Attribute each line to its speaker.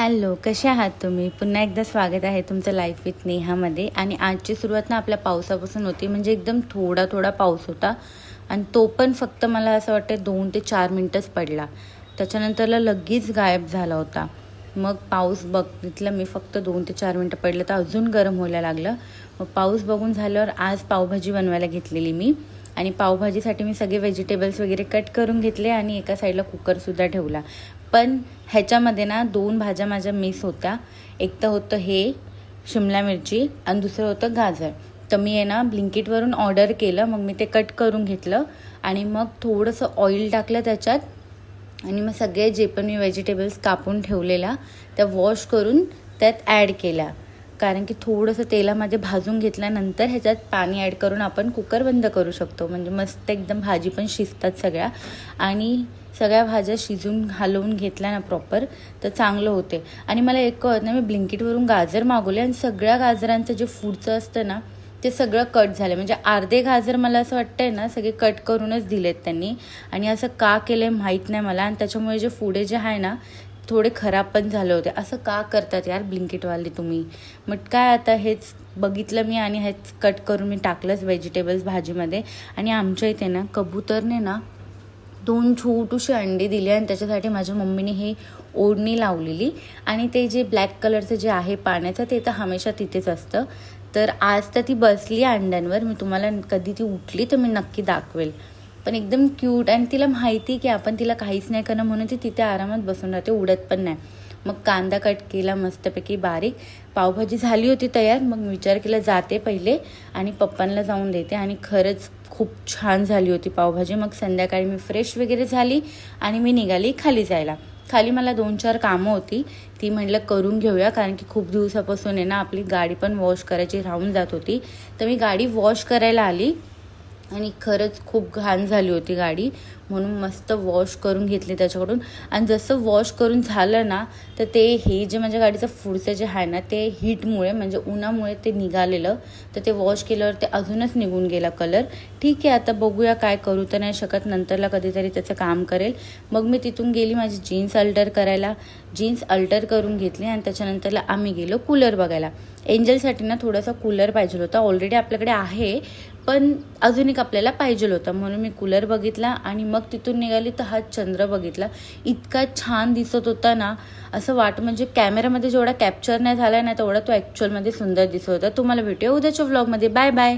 Speaker 1: Hello, कसे आहात तुम्ही? पुन्हा एकदा स्वागत आहे तुमचं लाईफ विथ नेहामध्ये. आणि आजची सुरुवात ना आपल्या पावसापासून होती. म्हणजे एकदम थोडा थोडा पाऊस होता आणि तो पण फक्त मला असं वाटतं 2 ते 4 मिनटंच पडला. त्याच्यानंतरला लगेच गायब झाला होता. मग पाऊस बघितलं मी, फक्त 2 ते 4 मिनटं पडलं तर अजून गरम व्हायला लागलं. मग पाऊस बघून झाल्यावर आज पावभाजी बनवायला घेतलेली मी. आणि पावभाजीसाठी मी सगळे व्हेजिटेबल्स वगैरे कट करून घेतले आणि एका साईडला कुकरसुद्धा ठेवला. पण ह्याच्यामध्ये ना 2 भाज्या माझ्या मिस होत्या. एक तर होतं हे शिमला मिरची आणि दुसरं होतं गाजर. तर मी आहे ना ब्लिंकिटवरून ऑर्डर केलं. मग मी ते कट करून घेतलं आणि मग थोडंसं ऑइल टाकलं त्याच्यात आणि मग सगळे जे पण मी व्हेजिटेबल्स कापून ठेवलेल्या त्या वॉश करून त्यात ॲड केल्या. कारण की थोडंसं तेलामध्ये भाजून घेतल्यानंतर ह्याच्यात पाणी ॲड करून आपण कुकर बंद करू शकतो. म्हणजे मस्त एकदम भाजी पण शिजतात सगळ्या. आणि सगळ्या भाज्या शिजून हलवून घेतल्या ना प्रॉपर तर चांगलं होते. आणि मला एक कळत नाही, मी ब्लिंकिटवरून गाजर मागवले आणि सगळ्या गाजरांचं जे फूडचं असतं ना ते सगळं कट झालं. म्हणजे अर्धे गाजर मला असं वाटतंय ना सगळे कट करूनच दिलेत त्यांनी. आणि असं का केलं आहे माहीत नाही मला. आणि त्याच्यामुळे जे फूड जे आहे ना थोडे खराब पण झाले होते. असं का करतात यार ब्लिंकिटवाले तुम्ही? मग काय आता हेच बघितलं मी आणि हेच कट करून मी टाकलंच व्हेजिटेबल्स भाजीमध्ये. आणि आमच्या इथे ना कबूतरने ना 2 छोटीशी अंडी दिली आणि त्याच्यासाठी माझ्या मम्मीने हे ओढणी लावलेली. आणि ते जे ब्लॅक कलरचं जे आहे पाण्याचं ते तर हमेशा तिथेच असतं. तर आज तर ती बसली अंड्यांवर. मी तुम्हाला कधी ती उठली तर मी नक्की दाखवेल. पण एकदम क्यूट. आणि तिला माहिती की आपण तिला काहीच नाही करणं म्हणून ती तिथे आरामात बसून राहते, उडत पण नाही. मग कांदा कट केला मस्तपैकी बारीक. पावभाजी झाली होती तयार. मग विचार केला जाते पहिले आणि पप्पांना जाऊन देते. आणि खरंच खूप छान झाली होती पावभाजी. मग संध्याकाळी मी फ्रेश वगैरे झाली आणि मी निघाली खाली जायला. खाली मला 2-4 कामं होती, ती म्हटलं करून घेऊया. कारण की खूप दिवसापासून आहे ना आपली गाडी पण वॉश करायची राहून जात होती. तर मी गाडी वॉश करायला आली आणि खरंच खूप घाण झाली होती गाडी. म्हणून मस्त वॉश करून घेतली त्याच्याकडून. आणि जसं वॉश करून झालं ना तर ते हे जे माझ्या गाडीचं पुढचं जे आहे ना ते हीटमुळे म्हणजे उन्हामुळे ते निघालेलं. तर ते वॉश केल्यावर ते अजूनच निघून गेला कलर. ठीक आहे, आता बघूया, काय करू तर नाही शकत. नंतरला कधीतरी त्याचं काम करेल. मग मी तिथून गेली माझी जीन्स अल्टर करायला. जीन्स अल्टर करून घेतली आणि त्याच्यानंतरला आम्ही गेलो कूलर बघायला. एंजलसाठी ना थोडासा कूलर पाहिजे होता. ऑलरेडी आपल्याकडे आहे पण अजून एक आपल्याला पाहिजे होता. म्हणून मी कूलर बघितला आणि मग तिथून निघाली तर हा चंद्र बघितला. इतका छान दिसत होता ना, असं म्हणजे कॅमेरामध्ये जेवढा कॅप्चर नाही झाला ना तेवढा तो ॲक्च्युअलमध्ये सुंदर दिसत होता. तुम्हाला भेटूया उद्याच्या व्लॉगमध्ये. Bye bye.